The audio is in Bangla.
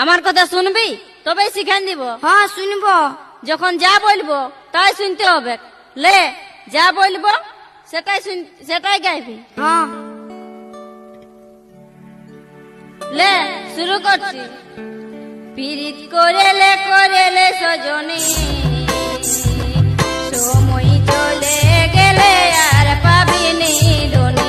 আমার কথা শুনবি তবেই শিখাই দিব। হ্যাঁ শুনবো। যখন যা বলবো তাই শুনতে হবে। লে, যা বলবো সেটাই গাইবি। হ্যাঁ লে, শুরু করছি। পীড়িত করেলে করেলে সজনী, সময় চলে গেলে আর পাবিনি ধনী।